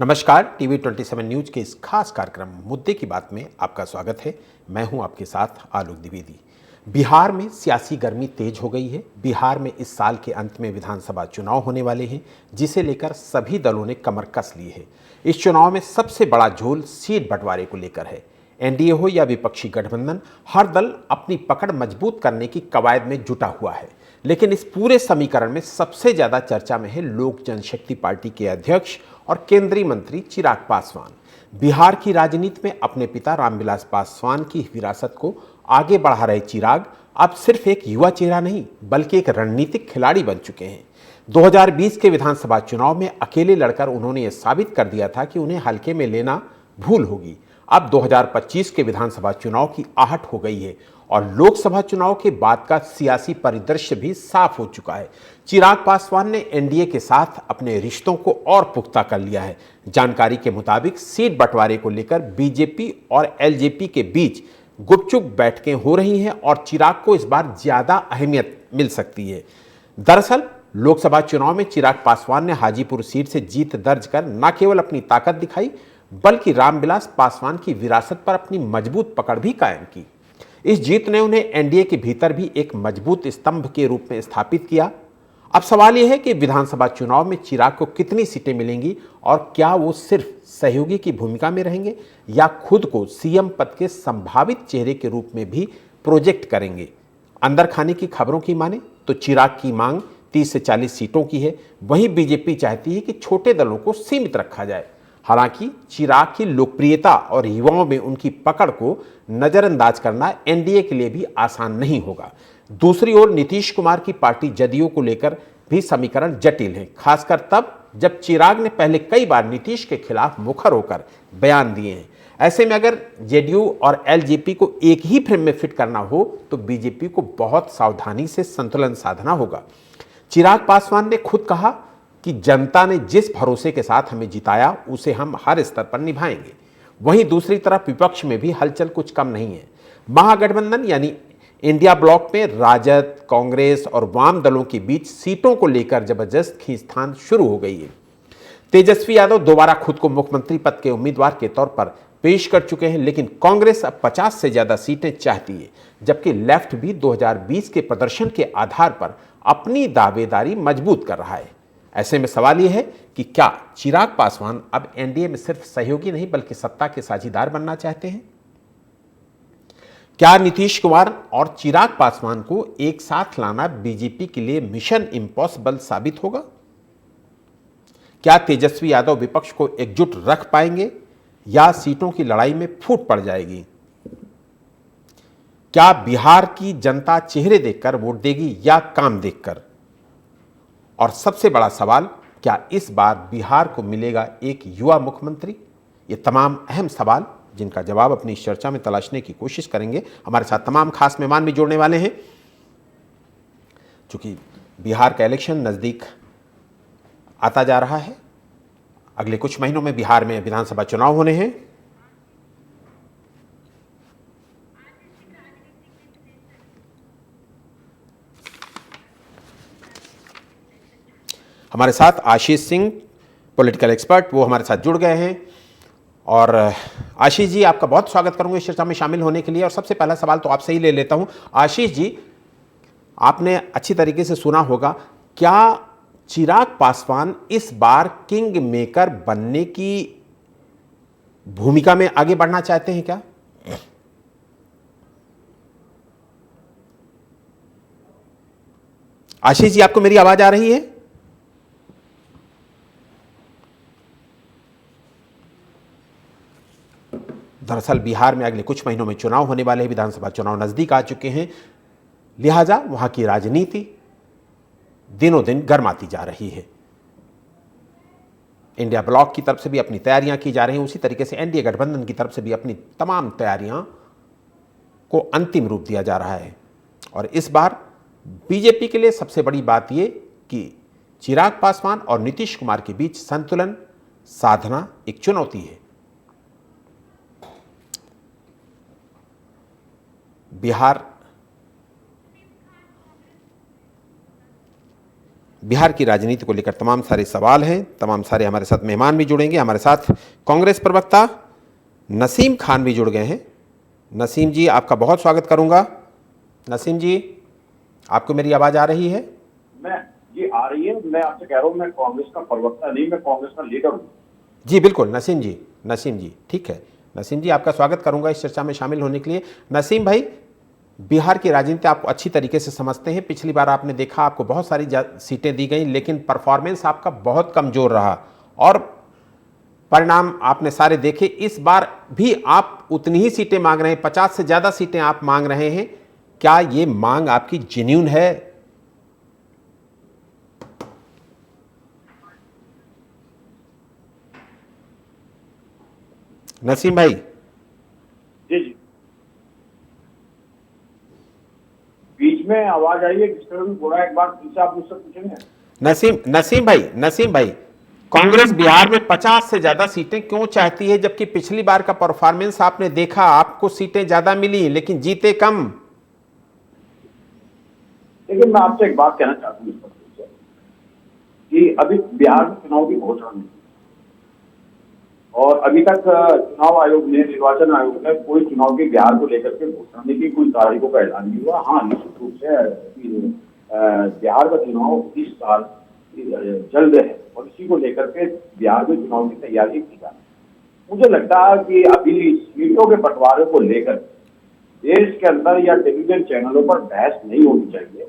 नमस्कार, TV 27 news के इस खास कार्यक्रम मुद्दे की बात में आपका स्वागत है। मैं हूं आपके साथ आलोक द्विवेदी। बिहार में सियासी गर्मी तेज हो गई है। बिहार में इस साल के अंत में विधानसभा चुनाव होने वाले हैं, जिसे लेकर सभी दलों ने कमर कस ली है। इस चुनाव में सबसे बड़ा झोल सीट बंटवारे को लेकर है। एनडीए हो या विपक्षी गठबंधन, हर दल अपनी पकड़ मजबूत करने की कवायद में जुटा हुआ है। लेकिन इस पूरे समीकरण में सबसे ज्यादा चर्चा में है लोक जनशक्ति पार्टी के अध्यक्ष और केंद्रीय मंत्री चिराग पासवान। बिहार की राजनीति में अपने पिता रामविलास पासवान की विरासत को आगे बढ़ा रहे चिराग अब सिर्फ एक युवा चेहरा नहीं, बल्कि एक रणनीतिक खिलाड़ी बन चुके हैं। 2020 के विधानसभा चुनाव में अकेले लड़कर उन्होंने यह साबित कर दिया था कि उन्हें हल्के में लेना भूल होगी। अब 2025 के विधानसभा चुनाव की आहट हो गई है और लोकसभा चुनाव के बाद का सियासी परिदृश्य भी साफ हो चुका है। चिराग पासवान ने एनडीए के साथ अपने रिश्तों को और पुख्ता कर लिया है। जानकारी के मुताबिक सीट बंटवारे को लेकर बीजेपी और एलजेपी के बीच गुपचुप बैठकें हो रही हैं और चिराग को इस बार ज्यादा अहमियत मिल सकती है। दरअसल लोकसभा चुनाव में चिराग पासवान ने हाजीपुर सीट से जीत दर्ज कर न केवल अपनी ताकत दिखाई, बल्कि रामविलास पासवान की विरासत पर अपनी मजबूत पकड़ भी कायम की। इस जीत ने उन्हें एनडीए के भीतर भी एक मजबूत स्तंभ के रूप में स्थापित किया। अब सवाल यह है कि विधानसभा चुनाव में चिराग को कितनी सीटें मिलेंगी और क्या वो सिर्फ सहयोगी की भूमिका में रहेंगे या खुद को सीएम पद के संभावित चेहरे के रूप में भी प्रोजेक्ट करेंगे। अंदर खाने की खबरों की माने तो चिराग की मांग 30 से 40 सीटों की है। वहीं बीजेपी चाहती है कि छोटे दलों को सीमित रखा जाए। हालांकि चिराग की लोकप्रियता और युवाओं में उनकी पकड़ को नजरअंदाज करना एनडीए के लिए भी आसान नहीं होगा। दूसरी ओर नीतीश कुमार की पार्टी जदयू को लेकर भी समीकरण जटिल है, खासकर तब जब चिराग ने पहले कई बार नीतीश के खिलाफ मुखर होकर बयान दिए हैं। ऐसे में अगर जेडीयू और एलजेपी को एक ही फ्रेम में फिट करना हो तो बीजेपी को बहुत सावधानी से संतुलन साधना होगा। चिराग पासवान ने खुद कहा कि जनता ने जिस भरोसे के साथ हमें जिताया उसे हम हर स्तर पर निभाएंगे। वहीं दूसरी तरफ विपक्ष में भी हलचल कुछ कम नहीं है। महागठबंधन यानी इंडिया ब्लॉक में राजद, कांग्रेस और वाम दलों के बीच सीटों को लेकर जबरदस्त खींचतान शुरू हो गई है। तेजस्वी यादव दोबारा खुद को मुख्यमंत्री पद के उम्मीदवार के तौर पर पेश कर चुके हैं, लेकिन कांग्रेस अब 50 से ज्यादा सीटें चाहती है, जबकि लेफ्ट भी 2020 के प्रदर्शन के आधार पर अपनी दावेदारी मजबूत कर रहा है। ऐसे में सवाल यह है कि क्या चिराग पासवान अब एनडीए में सिर्फ सहयोगी नहीं बल्कि सत्ता के साझीदार बनना चाहते हैं? क्या नीतीश कुमार और चिराग पासवान को एक साथ लाना बीजेपी के लिए मिशन इम्पॉसिबल साबित होगा? क्या तेजस्वी यादव विपक्ष को एकजुट रख पाएंगे या सीटों की लड़ाई में फूट पड़ जाएगी? क्या बिहार की जनता चेहरे देखकर वोट देगी या काम देखकर? और सबसे बड़ा सवाल, क्या इस बार बिहार को मिलेगा एक युवा मुख्यमंत्री? ये तमाम अहम सवाल जिनका जवाब अपनी इस चर्चा में तलाशने की कोशिश करेंगे। हमारे साथ तमाम खास मेहमान भी जुड़ने वाले हैं। चूंकि बिहार का इलेक्शन नजदीक आता जा रहा है, अगले कुछ महीनों में बिहार में विधानसभा चुनाव होने हैं। हमारे साथ आशीष सिंह, पॉलिटिकल एक्सपर्ट, वो हमारे साथ जुड़ गए हैं। और आशीष जी, आपका बहुत स्वागत करूंगा इस चर्चा में शामिल होने के लिए। और सबसे पहला सवाल तो आपसे ही ले लेता हूं। आशीष जी, आपने अच्छी तरीके से सुना होगा, क्या चिराग पासवान इस बार किंग मेकर बनने की भूमिका में आगे बढ़ना चाहते हैं क्या? आशीष जी, आपको मेरी आवाज आ रही है? दरअसल बिहार में अगले कुछ महीनों में चुनाव होने वाले हैं। विधानसभा चुनाव नजदीक आ चुके हैं, लिहाजा वहां की राजनीति दिनों दिन गर्माती जा रही है। इंडिया ब्लॉक की तरफ से भी अपनी तैयारियां की जा रही हैं, उसी तरीके से एनडीए गठबंधन की तरफ से भी अपनी तमाम तैयारियां को अंतिम रूप दिया जा रहा है। और इस बार बीजेपी के लिए सबसे बड़ी बात यह कि चिराग पासवान और नीतीश कुमार के बीच संतुलन साधना एक चुनौती है। बिहार की राजनीति को लेकर तमाम सारे सवाल हैं, तमाम सारे हमारे साथ मेहमान भी जुड़ेंगे। हमारे साथ कांग्रेस प्रवक्ता नसीम खान भी जुड़ गए हैं। नसीम जी, आपका बहुत स्वागत करूंगा। नसीम जी, आपको मेरी आवाज़ आ रही है? जी आ रही है। मैं आपसे कह रहा हूँ, मैं कांग्रेस का प्रवक्ता नहीं, मैं कांग्रेस का लीडर हूँ। जी बिल्कुल नसीम जी ठीक है। नसीम जी, आपका स्वागत करूंगा इस चर्चा में शामिल होने के लिए। नसीम भाई, बिहार की राजनीति आप अच्छी तरीके से समझते हैं। पिछली बार आपने देखा आपको बहुत सारी सीटें दी गई, लेकिन परफॉर्मेंस आपका बहुत कमज़ोर रहा और परिणाम आपने सारे देखे। इस बार भी आप उतनी ही सीटें मांग रहे हैं, 50 से ज़्यादा सीटें आप मांग रहे हैं। क्या ये मांग आपकी जेन्युइन है? नसीम भाई। जी जी, बीच में आवाज आई है, किसी ने बोला, एक बार फिर से आप मुझसे पूछेंगे। नसीम भाई, कांग्रेस बिहार में 50 से ज्यादा सीटें क्यों चाहती है, जबकि पिछली बार का परफॉर्मेंस आपने देखा, आपको सीटें ज्यादा मिली लेकिन जीते कम। लेकिन मैं आपसे एक बात कहना चाहता हूँ कि अभी बिहार में चुनाव की घोषणा नहीं, और अभी तक चुनाव आयोग ने, निर्वाचन आयोग ने कोई चुनाव के बिहार को लेकर के घोषणा नहीं की, कोई तारीखों का ऐलान नहीं हुआ। हाँ, निश्चित रूप से बिहार का चुनाव इस साल जल्द है और इसी को लेकर के बिहार में चुनाव की तैयारी की जा रही है। मुझे लगता है कि अभी सीटों के बंटवारे को लेकर देश के अंदर या टेलीविजन चैनलों पर बहस नहीं होनी चाहिए।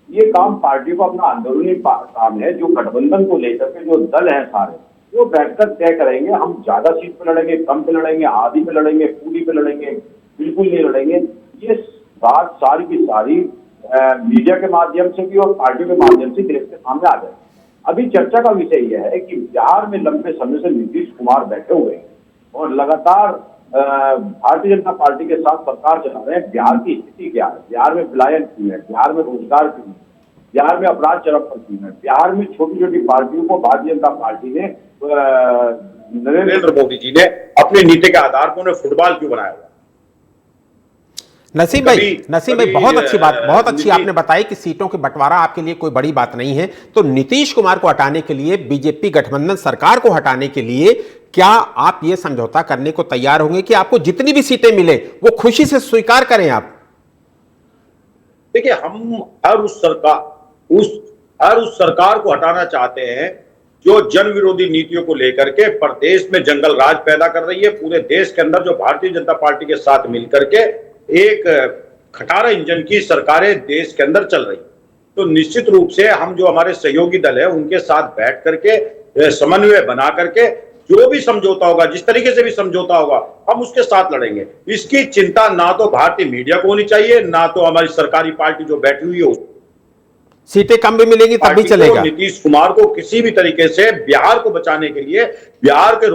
ये काम पार्टी को अपना अंदरूनी काम है। जो गठबंधन को लेकर के जो दल है सारे, वो बैठकर तय करेंगे, हम ज्यादा सीट पे लड़ेंगे, कम पे लड़ेंगे, आधी पे लड़ेंगे, पूरी पे लड़ेंगे, बिल्कुल नहीं लड़ेंगे। ये बात सारी की सारी मीडिया के माध्यम से भी और पार्टी के माध्यम से देश के सामने आ जाए। अभी चर्चा का विषय यह है कि बिहार में लंबे समय से नीतीश कुमार बैठे हुए हैं और लगातार भारतीय जनता पार्टी के साथ सरकार चला रहे हैं। बिहार की स्थिति क्या है, बिहार में पलायन क्यों है, बिहार में रोजगार क्यों है, बिहार में अपराध चरम पर क्यों है, बिहार में छोटी छोटी पार्टियों को भारतीय जनता पार्टी ने, नरेंद्र मोदी जी ने अपनी नीति के आधार पर उन्हें फुटबॉल क्यों बनाया हुआ। नसीम भाई बहुत अच्छी बात, बहुत अच्छी आपने बताई कि सीटों के बंटवारा आपके लिए कोई बड़ी बात नहीं है। तो नीतीश कुमार को हटाने के लिए, बीजेपी गठबंधन सरकार को हटाने के लिए क्या आप ये समझौता करने को तैयार होंगे कि आपको जितनी भी सीटें मिले वो खुशी से स्वीकार करें आप? देखिए, हम हर उस सरकार को हटाना चाहते हैं जो जन विरोधी नीतियों को लेकर के प्रदेश में जंगल राज पैदा कर रही है। पूरे देश के अंदर जो भारतीय जनता पार्टी के साथ मिलकर के एक खटारा इंजन की सरकारें देश के अंदर चल रही, तो निश्चित रूप से हम जो हमारे सहयोगी दल है उनके साथ बैठ करके समन्वय बना करके जो भी समझौता होगा, जिस तरीके से भी समझौता होगा, हम उसके साथ लड़ेंगे। इसकी चिंता ना तो भारतीय मीडिया को होनी चाहिए, ना तो हमारी सरकारी पार्टी जो बैठी हुई है। सीटें कम भी मिलेंगी तब भी चलेगा। नीतीश कुमार को किसी भी तरीके से बिहार को बचाने के लिए, बिहार के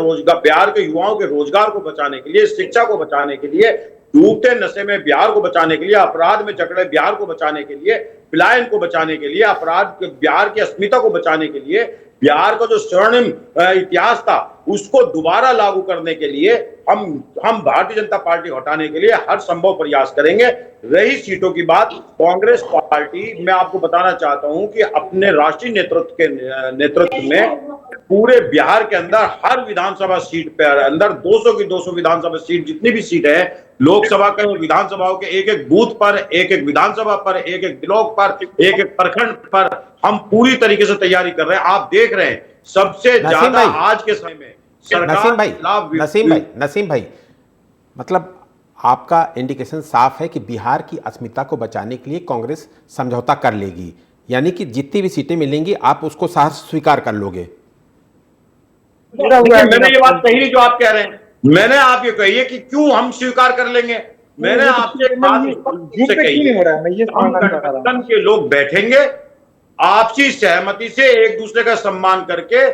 युवाओं के रोजगार को बचाने के लिए, शिक्षा को बचाने के लिए, डूबते नशे में बिहार को बचाने के लिए, अपराध में जकड़े बिहार को बचाने के लिए, पलायन को बचाने के लिए, बिहार की अस्मिता को बचाने के लिए, बिहार का जो स्वर्णिम इतिहास था उसको दोबारा लागू करने के लिए हम भारतीय जनता पार्टी हटाने के लिए हर संभव प्रयास करेंगे। रही सीटों की बात, कांग्रेस पार्टी, मैं आपको बताना चाहता हूं कि अपने राष्ट्रीय नेतृत्व में पूरे बिहार के अंदर हर विधानसभा सीट पर अंदर 200 की 200 विधानसभा सीट, जितनी भी सीट है, लोकसभा के और विधानसभाओं के एक एक बूथ पर, एक एक विधानसभा पर, एक एक ब्लॉक पर, एक एक प्रखंड पर हम पूरी तरीके से तैयारी कर रहे हैं। आप देख रहे हैं सबसे ज्यादा आज के समय में नसीम भाई, मतलब आपका इंडिकेशन साफ है कि बिहार की अस्मिता को बचाने के लिए कांग्रेस समझौता कर लेगी, यानी कि जितनी भी सीटें मिलेंगी आप उसको साहस स्वीकार कर लोगे। मैंने ये बात कही जो आप कह रहे हैं, मैंने आप ये कही है कि क्यों हम स्वीकार कर लेंगे। मैंने आपसे एक बात कही, गठबंधन के लोग बैठेंगे आपसी सहमति से, एक दूसरे का सम्मान करके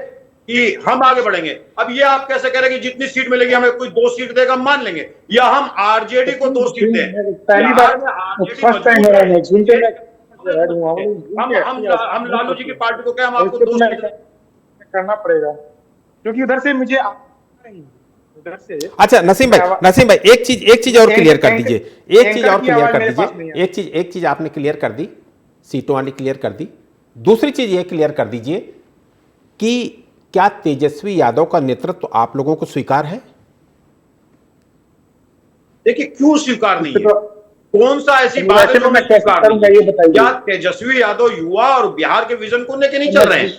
कि हम आगे बढ़ेंगे। अब ये आप कैसे कह रहे हैं कि जितनी सीट मिलेगी हमें कोई 2 सीट देगा, हम मान लेंगे, या हम आरजेडी को 2 सीट दें। पहली बार हम लालू जी की पार्टी को क्या हम आपको 2 सीट करना पड़ेगा, क्योंकि उधर से मुझे अच्छा नसीम भाई एक चीज और क्लियर कर दीजिए, एक चीज आपने क्लियर कर दी, सीटों वाली क्लियर कर दी। दूसरी चीज ये क्लियर कर दीजिए कि क्या तेजस्वी यादव का नेतृत्व आप लोगों को स्वीकार है? देखिए, क्यों स्वीकार नहीं है? कौन सा ऐसी बात है जो मैं स्वीकार नहीं है? क्या तेजस्वी यादव युवा और बिहार के विजन को लेकर नहीं चल रहे हैं?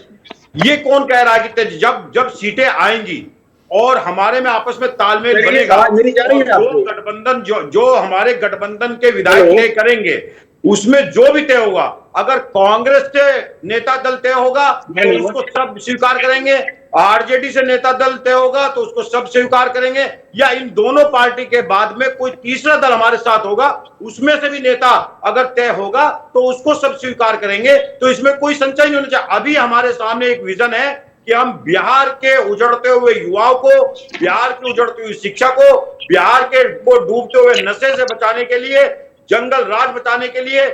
ये कौन कह रहा है कि जब जब सीटें आएंगी और हमारे में आपस में तालमेल बनेगा, जो गठबंधन जो हमारे गठबंधन के विधायक तय करेंगे उसमें जो भी तय होगा, अगर कांग्रेस से नेता दल तय होगा तो उसको सब स्वीकार करेंगे, आरजेडी से नेता दल तय होगा तो उसको सब स्वीकार करेंगे, या इन दोनों पार्टी के बाद में कोई तीसरा दल हमारे साथ होगा उसमें से भी नेता अगर तय होगा तो उसको सब स्वीकार करेंगे। तो इसमें कोई संशय नहीं होना चाहिए। अभी हमारे सामने एक विजन है कि हम बिहार के उजड़ते हुए युवाओं को, बिहार की उजड़ती हुई शिक्षा को, बिहार के को डूबते हुए नशे से बचाने के लिए, जंगल राज बचाने के लिए,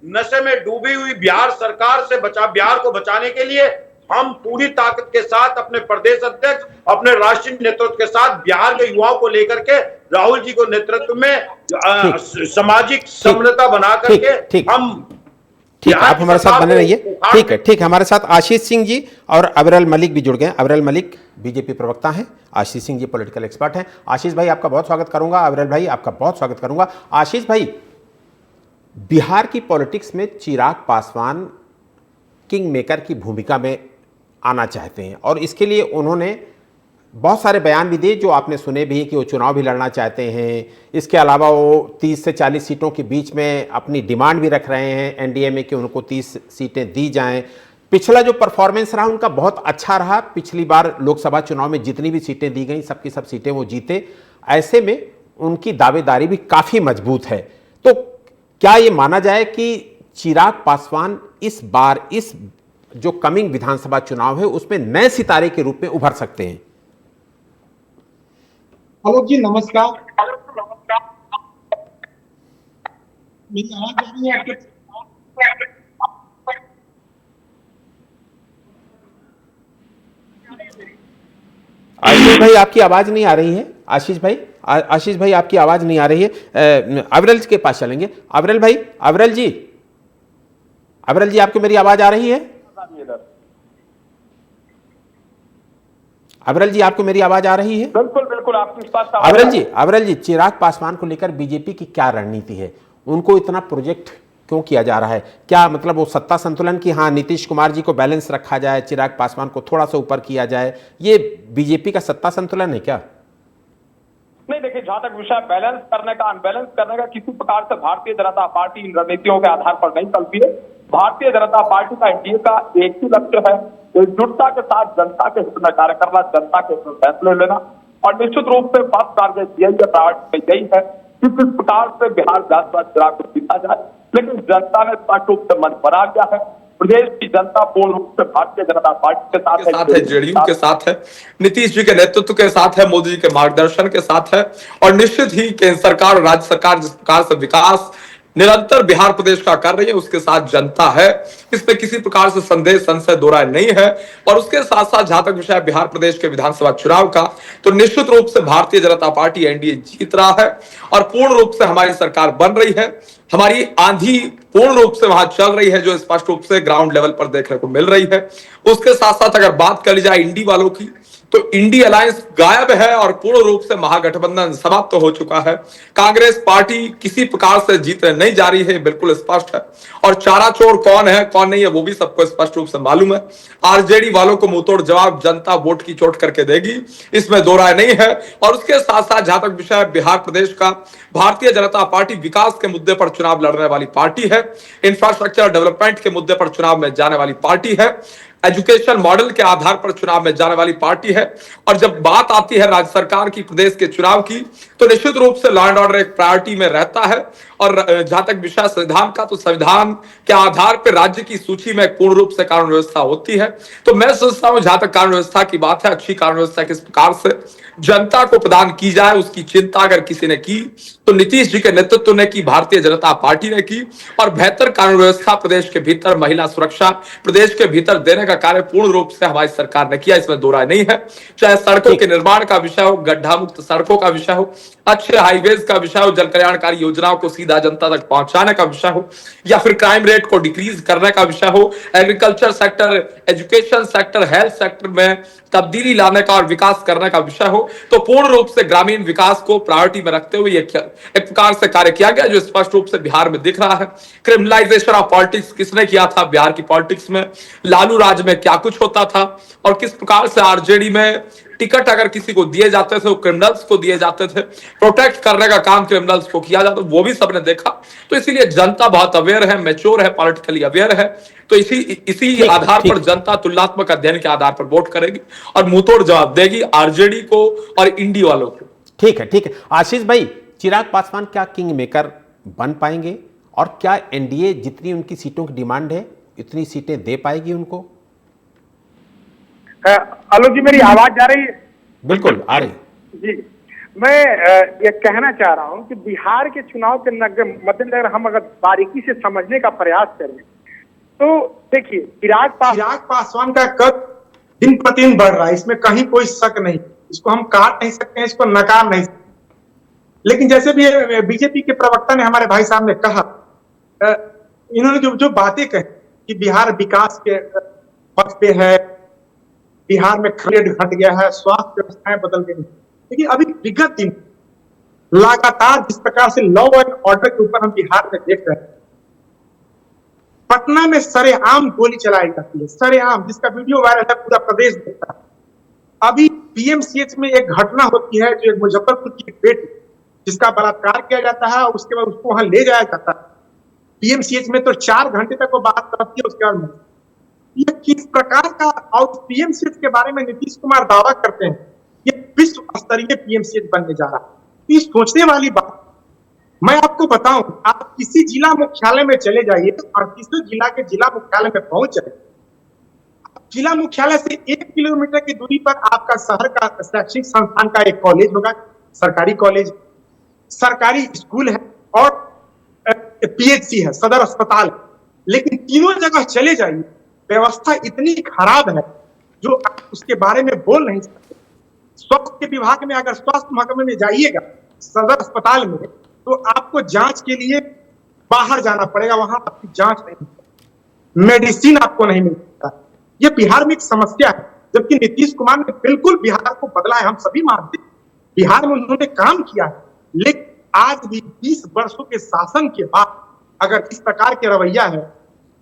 नशे में डूबी हुई बिहार सरकार से बिहार को बचाने के लिए हम पूरी ताकत के साथ अपने प्रदेश अध्यक्ष, अपने राष्ट्रीय नेतृत्व के साथ बिहार के युवाओं को लेकर के राहुल जी को नेतृत्व में सामाजिक समरसता बना करके हम ठीक, आप हमारे साथ बने रहिए। ठीक है, ठीक है। हमारे साथ आशीष सिंह जी और अबरल मलिक भी जुड़ गए। अबरल मलिक बीजेपी प्रवक्ता हैं, आशीष सिंह जी पॉलिटिकल एक्सपर्ट हैं। आशीष भाई आपका बहुत स्वागत करूंगा, अबरल भाई आपका बहुत स्वागत करूंगा। आशीष भाई, बिहार की पॉलिटिक्स में चिराग पासवान किंग मेकर की भूमिका में आना चाहते हैं और इसके लिए उन्होंने बहुत सारे बयान भी दिए जो आपने सुने भी हैं कि वो चुनाव भी लड़ना चाहते हैं। इसके अलावा वो 30 से 40 सीटों के बीच में अपनी डिमांड भी रख रहे हैं एनडीए में कि उनको 30 सीटें दी जाएं। पिछला जो परफॉर्मेंस रहा उनका बहुत अच्छा रहा। पिछली बार लोकसभा चुनाव में जितनी भी सीटें दी गई सबकी सब सीटें वो जीते। ऐसे में उनकी दावेदारी भी काफ़ी मजबूत है। तो क्या ये माना जाए कि चिराग पासवान इस बार इस जो कमिंग विधानसभा चुनाव है उसमें नए सितारे के रूप में उभर सकते हैं? आलोक जी नमस्कार। मेरी आवाज आ रही है आपके? आशीष भाई आपकी आवाज नहीं आ रही है। आशीष भाई आपकी आवाज नहीं आ रही है। अबरल के पास चलेंगे। अबरल जी आपको मेरी आवाज आ रही है? अबरल जी आपको मेरी आवाज आ रही है? बिल्कुल बिल्कुल आपकी स्पष्ट अबरल जी चिराग पासवान को लेकर बीजेपी की क्या रणनीति है? उनको इतना प्रोजेक्ट क्यों किया जा रहा है? क्या मतलब वो सत्ता संतुलन की, हाँ नीतीश कुमार जी को बैलेंस रखा जाए, चिराग पासवान को थोड़ा सा ऊपर किया जाए, ये बीजेपी का सत्ता संतुलन है क्या? नहीं, देखिए, जहां तक विषय बैलेंस करने का अनबैलेंस करने का, किसी प्रकार से भारतीय जनता पार्टी इन रणनीतियों के आधार पर नहीं चलती है। भारतीय जनता पार्टी का एनडीए का एक ही लक्ष्य है, एकजुटता के साथ जनता के हित में कार्य करना, जनता के हित में फैसले लेना, और निश्चित रूप से फर्स्ट टारगेट यही है, प्रायोरिटी यही है कि किस प्रकार से बिहार विधानसभा चुनाव को जीता जाए। लेकिन जनता ने स्पष्ट रूप से मन बना लिया है। प्रदेश की जनता पूर्ण रूप से भारतीय जनता पार्टी के साथ है, जेडीयू के साथ है, नीतीश जी के नेतृत्व के साथ है, मोदी जी के मार्गदर्शन के साथ है, और निश्चित ही केंद्र सरकार और राज्य सरकार जिस प्रकार से विकास निरंतर बिहार प्रदेश का कर रही है उसके साथ जनता है। इसमें किसी प्रकार से संदेह संशय दो राय नहीं है। और उसके साथ साथ जहां तक विषय बिहार प्रदेश के विधानसभा चुनाव का, तो निश्चित रूप से भारतीय जनता पार्टी एनडीए जीत रहा है और पूर्ण रूप से हमारी सरकार बन रही है। हमारी आंधी पूर्ण रूप से वहां चल रही है जो स्पष्ट रूप से ग्राउंड लेवल पर देखने को मिल रही है। उसके साथ साथ अगर बात कर ली जाए इंडी वालों की, तो इंडी अलायंस गायब है और पूर्ण रूप से महागठबंधन समाप्त तो हो चुका है। कांग्रेस पार्टी किसी प्रकार से जीतने नहीं जा रही है, बिल्कुल स्पष्ट है। और चारा चोर कौन है कौन नहीं है वो भी सबको स्पष्ट रूप से मालूम है। आरजेडी वालों को मुंहतोड़ जवाब जनता वोट की चोट करके देगी, इसमें दो राय नहीं है। और उसके साथ साथ जहां तक विषय बिहार प्रदेश का, भारतीय जनता पार्टी विकास के मुद्दे पर चुनाव लड़ने वाली पार्टी है, इंफ्रास्ट्रक्चर डेवलपमेंट के मुद्दे पर चुनाव में जाने वाली पार्टी है, एजुकेशन मॉडल के आधार पर चुनाव में जाने वाली पार्टी है। और जब बात आती है राज्य सरकार की, प्रदेश के चुनाव की, तो निश्चित रूप से लॉ एंड ऑर्डर एक प्रायोरिटी में रहता है। और जहां तक विषय संविधान का, तो संविधान के आधार पर राज्य की सूची में पूर्ण रूप से कानून व्यवस्था होती है। तो मैं सोचता हूं जहां तक कानून व्यवस्था की बात है, अच्छी कानून व्यवस्था किस प्रकार से जनता को प्रदान की जाए उसकी चिंता अगर किसी ने की तो नीतीश जी के नेतृत्व ने की, भारतीय जनता पार्टी ने की। और बेहतर कानून व्यवस्था प्रदेश के भीतर, महिला सुरक्षा प्रदेश के भीतर देने का कार्य पूर्ण रूप से हमारी सरकार ने किया, इसमें दो राय नहीं है। चाहे सड़कों के निर्माण का विषय हो, गड्ढा मुक्त सड़कों का विषय हो, अच्छे हाईवेज का विषय हो, जन कल्याणकारी योजनाओं को सीधा जनता तक पहुंचाने का विषय हो, या फिर क्राइम रेट को डिक्रीज करने का विषय हो, agriculture sector, education sector, health sector में तब्दीली लाने का और विकास करने का विषय हो, तो पूर्ण रूप से ग्रामीण विकास को प्रायोरिटी में रखते हुए एक प्रकार से कार्य किया गया, जो स्पष्ट रूप से बिहार में दिख रहा है। क्रिमिनलाइजेशन ऑफ पॉलिटिक्स किसने किया था बिहार की पॉलिटिक्स में, लालू राज में क्या कुछ होता था, और किस प्रकार से आरजेडी में टिकट अगर किसी को दिए जाते थे वो क्रिमिनल्स को दिए जाते थे, प्रोटेक्ट करने का काम क्रिमिनल्स को किया जाता, वो भी सबने देखा। तो इसीलिए जनता बहुत अवेयर है, मैच्योर है, पॉलिटिकली अवेयर है। तो इसी आधार पर जनता तुलनात्मक अध्ययन के आधार पर वोट करेगी और मुंहतोड़ जवाब देगी आरजेडी को और इंडी वालों को। ठीक है। आशीष भाई, चिराग पासवान क्या किंग मेकर बन पाएंगे, और क्या एनडीए जितनी उनकी सीटों की डिमांड है इतनी सीटें दे पाएगी उनको? आलोक जी, मेरी आवाज जा रही है? बिल्कुल आ रही जी। मैं ये कहना चाह रहा हूं कि बिहार के चुनाव के मद्देनजर हम अगर बारीकी से समझने का प्रयास करें तो देखिए, चिराग पासवान का कद दिन प्रतिदिन बढ़ रहा है, इसमें कहीं कोई शक नहीं। इसको हम काट नहीं सकते हैं, इसको नकार नहीं सकते। लेकिन जैसे भी बीजेपी के प्रवक्ता ने, हमारे भाई साहब ने कहा, इन्होंने जो बातें कही कि बिहार विकास के पथ पे है, बिहार में रेट घट गया है, स्वास्थ्य व्यवस्थाएं बदल गई, लेकिन अभी विगत दिन लगातार जिस प्रकार से लॉ एंड ऑर्डर के ऊपर हम बिहार में देख रहे हैं, पटना में सरेआम गोली चलाई जाती है, सरेआम, जिसका वीडियो वायरल है, पूरा प्रदेश देखता है। अभी पीएमसीएच में एक घटना होती है, जो एक मुजफ्फरपुर की एक बेटी जिसका बलात्कार किया जाता है, उसके बाद उसको वहां ले जाया जाता है पीएमसीएच में, तो 4 घंटे तक वो बात करती है, उसके बाद ये किस प्रकार का, और पीएमसीएच के बारे में नीतीश कुमार दावा करते हैं ये विश्व स्तरीय पीएमसीएच बनने जा रहा है। ये सोचने वाली बात। मैं आपको बताऊं, आप किसी जिला मुख्यालय में चले जाइए और किसी जिला के जिला मुख्यालय में पहुंच जाए, जिला मुख्यालय से 1 किलोमीटर की दूरी पर आपका शहर का शैक्षणिक संस्थान का एक कॉलेज होगा, सरकारी कॉलेज, सरकारी स्कूल है और पीएचसी है, सदर अस्पताल। लेकिन तीनों जगह चले जाइए, व्यवस्था इतनी खराब है जो आप उसके बारे में बोल नहीं सकते। स्वास्थ्य विभाग में, अगर स्वास्थ्य महकमे में जाइएगा, सदर अस्पताल में, तो आपको जांच के लिए बाहर जाना पड़ेगा, वहां आपकी जांच नहीं, मेडिसिन आपको नहीं मिलता। ये बिहार में एक समस्या है, जबकि नीतीश कुमार ने बिल्कुल बिहार को बदला है, हम सभी मानते हैं बिहार में उन्होंने काम किया है। लेकिन आज भी 20 वर्षों के शासन के बाद अगर इस प्रकार के रवैया है,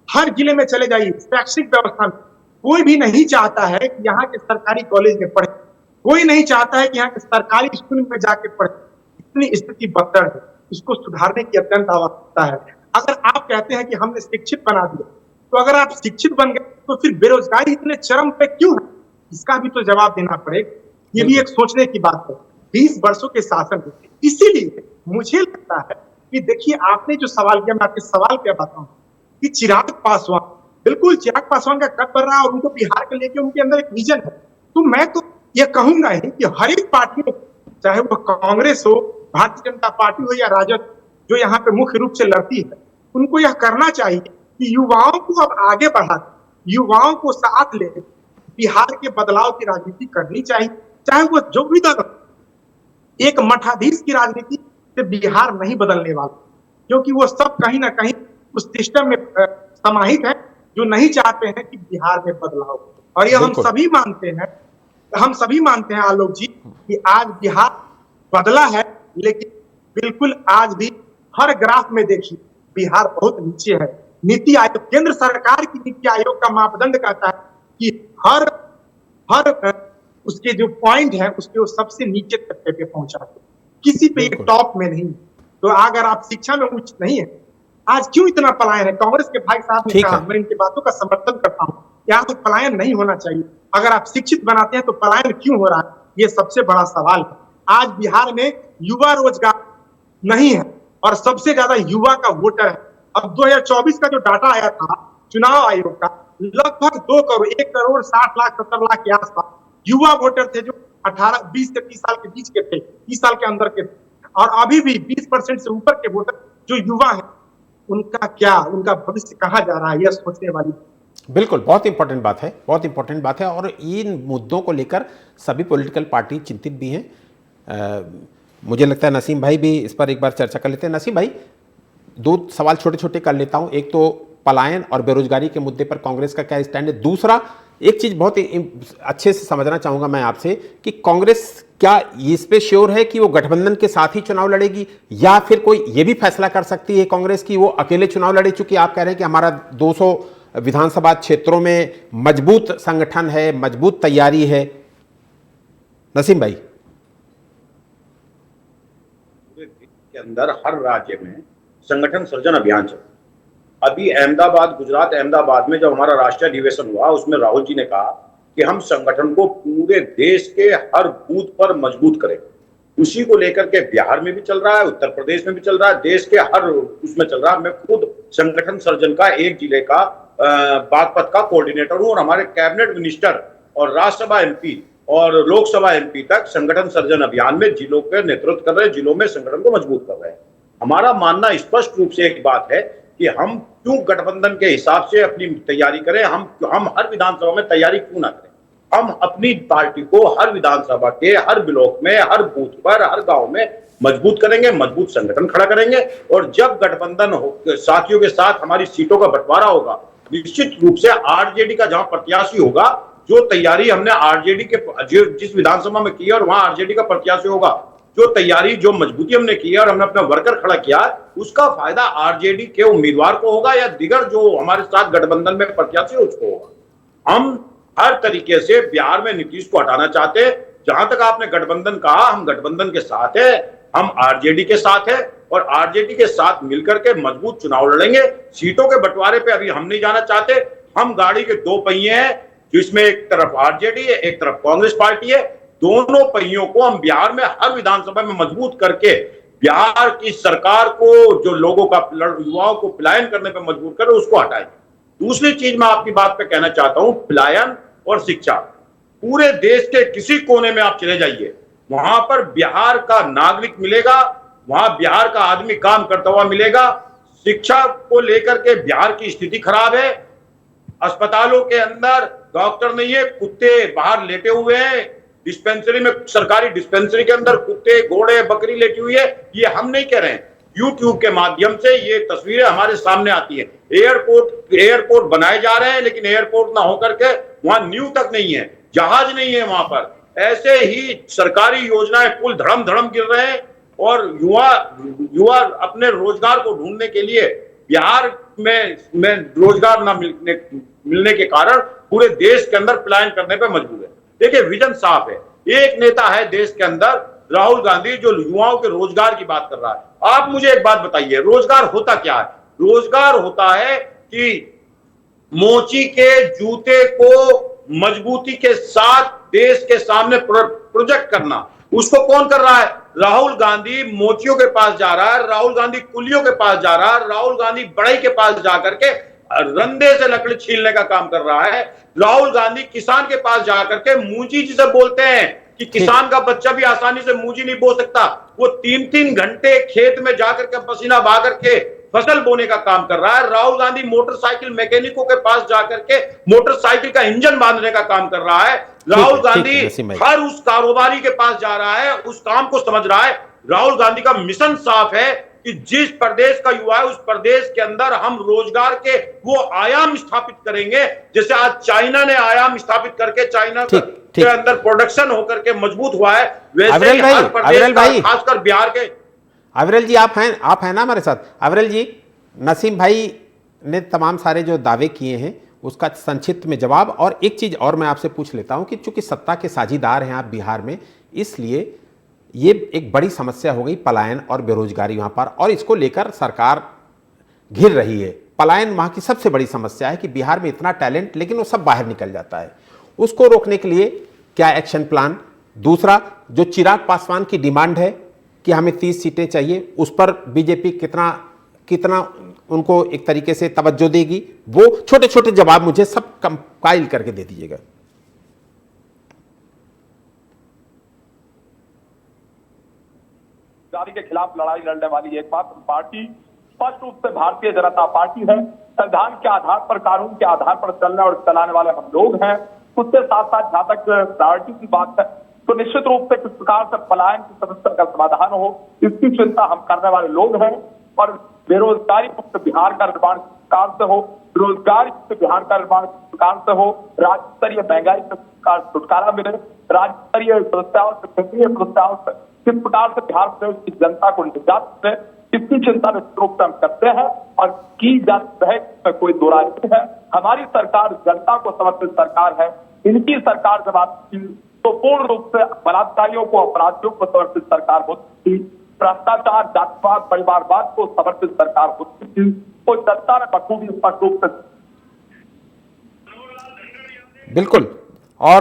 हर जिले में चले जाइए, शैक्षिक व्यवस्था में कोई भी नहीं चाहता है कि यहाँ के सरकारी कॉलेज में पढ़े, कोई नहीं चाहता है कि यहाँ के सरकारी स्कूल में जाके पढ़े। इतनी स्थिति बदतर है, इसको सुधारने की अत्यंत आवश्यकता है। अगर आप कहते हैं कि हमने शिक्षित बना दिया, तो अगर आप शिक्षित बन गए तो फिर बेरोजगारी इतने चरम पे क्यों है, इसका भी तो जवाब देना पड़ेगा। ये भी एक सोचने की बात है 20 वर्षों के शासन में। इसीलिए मुझे लगता है कि देखिए, आपने जो सवाल किया, मैं आपके सवाल पे बताऊं कि चिराग पासवान, बिल्कुल चिराग पासवान का कद बढ़ रहा है और उनको बिहार के लेके उनके अंदर एक विजन है। तो मैं तो ये कहूंगा ही कि हर एक पार्टी, चाहे वो कांग्रेस हो, भारतीय जनता पार्टी हो या राजद, जो यहाँ पे मुख्य रूप से लड़ती है, उनको यह करना चाहिए कि युवाओं को अब आगे बढ़ा, युवाओं को साथ ले बिहार के बदलाव की राजनीति करनी चाहिए। चाहे वो जो भी दल, एक मठाधीश की राजनीति से बिहार नहीं बदलने वाला, क्योंकि वो सब कहीं ना कहीं उस सिस्टम में समाहित है जो नहीं चाहते हैं कि बिहार में बदलाव। और ये हम सभी मानते हैं आलोक जी कि आज बिहार बदला है, लेकिन बिल्कुल आज भी हर ग्राफ में देखिए बिहार बहुत नीचे है। नीति आयोग, केंद्र सरकार की नीति आयोग का मापदंड कहता है कि हर उसके जो पॉइंट है उसके वो सबसे नीचे तबके पे पहुंचा है, किसी पे एक टॉप में नहीं। तो अगर आप शिक्षा में उच्च नहीं है, आज क्यों इतना पलायन है? कांग्रेस के भाई साहब ने कहा, मैं इनकी बातों का समर्थन करता हूँ, यहाँ तो पलायन नहीं होना चाहिए। अगर आप शिक्षित बनाते हैं तो पलायन क्यों हो रहा है, ये सबसे बड़ा सवाल है। आज बिहार में युवा रोजगार नहीं है और सबसे ज्यादा युवा का वोटर है। अब 2024 का जो डाटा आया था चुनाव आयोग का, लगभग 2 करोड़ 1 करोड़ 60 लाख 70 लाख के आसपास युवा वोटर थे, जो 20 से 30 साल के बीच के थे, 30 साल के अंदर के थे। और अभी भी 20% से ऊपर के वोटर जो युवा है, उनका क्या, उनका भविष्य कहाँ जा रहा है, यह सोचने वाली। बिल्कुल, बहुत इंपॉर्टेंट बात है, बहुत इंपॉर्टेंट बात है और इन मुद्दों को लेकर सभी पॉलिटिकल पार्टी चिंतित भी हैं। मुझे लगता है नसीम भाई भी इस पर एक बार चर्चा कर लेते हैं। नसीम भाई, दो सवाल छोटे छोटे कर लेता हूं। एक तो पलायन और बेरोजगारी के मुद्दे पर कांग्रेस का क्या स्टैंड है। दूसरा, एक चीज बहुत अच्छे से समझना चाहूंगा मैं आपसे कि कांग्रेस क्या इस पे श्योर है कि वो गठबंधन के साथ ही चुनाव लड़ेगी, या फिर कोई ये भी फैसला कर सकती है कांग्रेस की वो अकेले चुनाव लड़े, चूंकि आप कह रहे हैं कि हमारा 200 विधानसभा क्षेत्रों में मजबूत संगठन है, मजबूत तैयारी है। नसीम भाई, पूरे देश के अंदर हर राज्य में संगठन सर्जन अभियान चल। अभी अहमदाबाद, गुजरात अहमदाबाद में जब हमारा राष्ट्रीय अधिवेशन हुआ, उसमें राहुल जी ने कहा कि हम संगठन को पूरे देश के हर बूथ पर मजबूत करें। उसी को लेकर के बिहार में भी चल रहा है, उत्तर प्रदेश में भी चल रहा है, देश के हर उसमें चल रहा है। मैं खुद संगठन सर्जन का एक जिले का बागपत का कोऑर्डिनेटर हूं और हमारे कैबिनेट मिनिस्टर और राज्यसभा एमपी और लोकसभा एमपी तक संगठन सर्जन अभियान में जिलों के नेतृत्व कर रहे हैं, जिलों में संगठन को मजबूत कर रहे हैं। हमारा मानना स्पष्ट रूप से एक बात है कि हम क्यों गठबंधन के हिसाब से अपनी तैयारी करें, हम हर विधानसभा में तैयारी क्यों ना करें। हम अपनी पार्टी को हर विधानसभा के हर ब्लॉक में, हर बूथ पर, हर गांव में मजबूत करेंगे, मजबूत संगठन खड़ा करेंगे। और जब गठबंधन साथियों के साथ हमारी सीटों का बंटवारा होगा, निश्चित रूप से आरजेडी का जहां प्रत्याशी होगा, जो तैयारी हमने आरजेडी के जिस विधानसभा में की है और वहां आरजेडी का प्रत्याशी होगा, जो तैयारी, जो मजबूती हमने की है और हमने अपना वर्कर खड़ा किया, उसका फायदा आरजेडी के उम्मीदवार को होगा या दिगर जो हमारे साथ गठबंधन में प्रत्याशी उसको होगा। हम हर तरीके से बिहार में नीतीश को हटाना चाहते हैं। जहां तक आपने गठबंधन कहा, हम गठबंधन के साथ है, हम आरजेडी के साथ है और आरजेडी के साथ मिलकर के मजबूत चुनाव लड़ेंगे। सीटों के बंटवारे पे अभी हम नहीं जाना चाहते। हम गाड़ी के दो पहिए हैं, जिसमें एक तरफ आरजेडी है, एक तरफ कांग्रेस पार्टी है। दोनों पहियों को हम बिहार में हर विधानसभा में मजबूत करके बिहार की सरकार को, जो लोगों का, युवाओं को पलायन करने पर मजबूर करे, उसको हटाएंगे। दूसरी चीज मैं आपकी बात पे कहना चाहता हूं, पलायन और शिक्षा। पूरे देश के किसी कोने में आप चले जाइए, वहां पर बिहार का नागरिक मिलेगा, वहां बिहार का आदमी काम करता हुआ मिलेगा। शिक्षा को लेकर के बिहार की स्थिति खराब है। अस्पतालों के अंदर डॉक्टर नहीं है, कुत्ते बाहर लेटे हुए हैं। डिस्पेंसरी में, सरकारी डिस्पेंसरी के अंदर कुत्ते, घोड़े, बकरी लेटी हुई है। ये हम नहीं कह रहे हैं, यूट्यूब के माध्यम से ये तस्वीरें हमारे सामने आती है। एयरपोर्ट बनाए जा रहे हैं, लेकिन एयरपोर्ट ना होकर के वहां न्यू तक नहीं है, जहाज नहीं है वहां पर। ऐसे ही सरकारी योजनाएं, पुल धड़म धड़म गिर रहे हैं और युवा अपने रोजगार को ढूंढने के लिए बिहार में रोजगार ना मिलने के कारण पूरे देश के अंदर पलायन करने पर मजबूर है। देखिए, विजन साफ है। एक नेता है देश के अंदर, राहुल गांधी, जो युवाओं के रोजगार की बात कर रहा है। आप मुझे एक बात बताइए, रोजगार होता क्या है? रोजगार होता है कि मोची के जूते को मजबूती के साथ देश के सामने प्रोजेक्ट करना। उसको कौन कर रहा है? राहुल गांधी मोचियों के पास जा रहा है, राहुल गांधी कुलियों के पास जा रहा है, राहुल गांधी बढ़ई के पास जाकर के रंदे से लकड़ी छीलने का काम कर रहा है। राहुल गांधी किसान के पास जाकर के मूंजी जिसे बोलते हैं कि किसान का बच्चा भी आसानी से मूंजी नहीं बो सकता, वो 3-3 घंटे खेत में जाकर के पसीना बहा करके फसल बोने का काम कर रहा है। राहुल गांधी मोटरसाइकिल मैकेनिकों के पास जाकर के मोटरसाइकिल का इंजन बांधने का काम कर रहा है। राहुल गांधी हर उस कारोबारी के पास जा रहा है, उस काम को समझ रहा है। राहुल गांधी का मिशन साफ है कि जिस प्रदेश का युवा है, उस प्रदेश के अंदर हम रोजगार के वो आयाम स्थापित करेंगे, जैसे आज चाइना ने आयाम स्थापित करके चाइना के अंदर प्रोडक्शन होकर के मजबूत हुआ है, वैसे ही हर प्रदेश का, खासकर बिहार के। अविरल जी, आप हैं ना हमारे साथ? अविरल जी, नसीम भाई ने तमाम सारे जो दावे किए हैं उसका संक्षिप्त में जवाब, और एक चीज और मैं आपसे पूछ लेता हूं कि चूंकि सत्ता के साझीदार हैं आप बिहार में, इसलिए ये एक बड़ी समस्या हो गई पलायन और बेरोजगारी वहां पर, और इसको लेकर सरकार घिर रही है। पलायन वहां की सबसे बड़ी समस्या है कि बिहार में इतना टैलेंट, लेकिन वो सब बाहर निकल जाता है। उसको रोकने के लिए क्या एक्शन प्लान? दूसरा, जो चिराग पासवान की डिमांड है कि हमें 30 सीटें चाहिए, उस पर बीजेपी कितना उनको एक तरीके से तवज्जो देगी? वो छोटे छोटे जवाब मुझे सब कंपाइल करके दे दीजिएगा। जारी के खिलाफ लड़ाई लड़ने वाली एकमात्र पार्टी स्पष्ट रूप से भारतीय जनता पार्टी है। संविधान के आधार पर, कानून के आधार पर चलने और चलाने वाले हम लोग हैं। उसके साथ साथ जहां तक प्रायोरिटी की बात है तो निश्चित रूप से किस प्रकार से पलायन की समस्या का समाधान हो, इसकी चिंता हम करने वाले लोग हैं। और बेरोजगारी मुक्त बिहार का निर्माण किस प्रकार से हो, रोजगार मुक्त बिहार का निर्माण किस प्रकार से हो, राज्य स्तरीय महंगाई से छुटकारा मिले, राज्य स्तरीय समस्याओं से, क्षेत्रीय समस्याओं से किस प्रकार से बिहार प्रदेश की जनता को निजात मिले, इसकी चिंता निश्चित रूप से हम करते हैं और की जाती है, इसमें कोई दो राय नहीं है। हमारी सरकार जनता को समर्पित सरकार है। इनकी सरकार जब आती तो पूर्ण रूप से बलात्कारियों को, अपराधियों को समर्पित सरकार होती थी, भ्रष्टाचार, जातिवाद, परिवारवाद को समर्पित सरकार होती थी। तो जनता ने बखूबी स्पष्ट रूप से बिल्कुल। और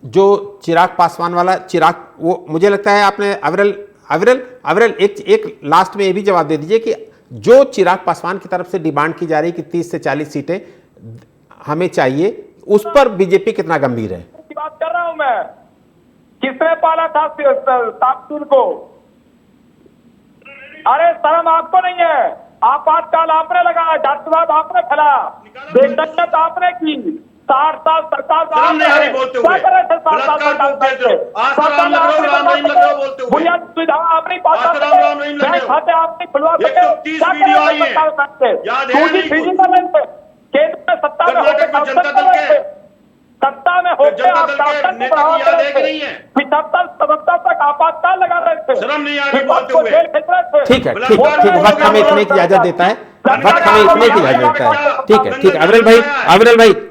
जो चिराग पासवान वाला चिराग, वो मुझे लगता है आपने अविरल एक लास्ट में ये भी जवाब दे दीजिए कि जो चिराग पासवान की तरफ से डिमांड की जा रही कि 30 से 40 सीटें हमें चाहिए, उस पर बीजेपी कितना गंभीर है? बात कर रहा हूं मैं। किसने पाला था ताकतूर को? अरे शर्म आपको नहीं है? आपातकाल आपने लगाया, जातिवाद आपने फैला, बेशक्कत आपने की, 60 साल सरकार बुनियादी सुविधा आपने पहुंचा, खाते आपने खुलवा सके, केंद्र में सत्ता में होकर सत्ता में होकर आप शासन को बढ़ावा दे रहे थे, 75 तक आपातकाल लगा रहे थे, शर्म नहीं आ रही बोलते हुए। ठीक है, वक्त हमें इतने की इजाजत देता है, ठीक है।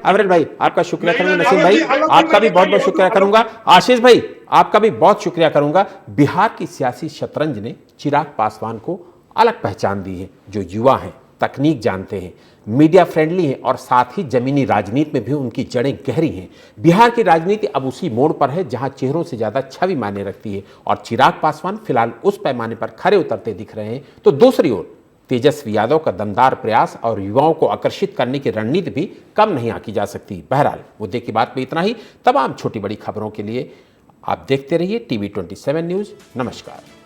अविरल भाई आपका शुक्रिया करूंगा, नसीम भाई आपका भी बहुत बहुत शुक्रिया करूंगा, आशीष भाई आपका भी बहुत शुक्रिया करूंगा। बिहार की सियासी शतरंज ने चिराग पासवान को अलग पहचान दी है, जो युवा हैं, तकनीक जानते हैं, मीडिया फ्रेंडली हैं और साथ ही जमीनी राजनीति में भी उनकी जड़ें गहरी हैं। बिहार की राजनीति अब उसी मोड़ पर है जहां चेहरों से ज्यादा छवि मायने रखती है और चिराग पासवान फिलहाल उस पैमाने पर खरे उतरते दिख रहे हैं। तो दूसरी ओर तेजस्वी यादव का दमदार प्रयास और युवाओं को आकर्षित करने की रणनीति भी कम नहीं आंकी जा सकती। बहरहाल मुद्दे की बात में इतना ही। तमाम छोटी बड़ी खबरों के लिए आप देखते रहिए TV 27 न्यूज। नमस्कार।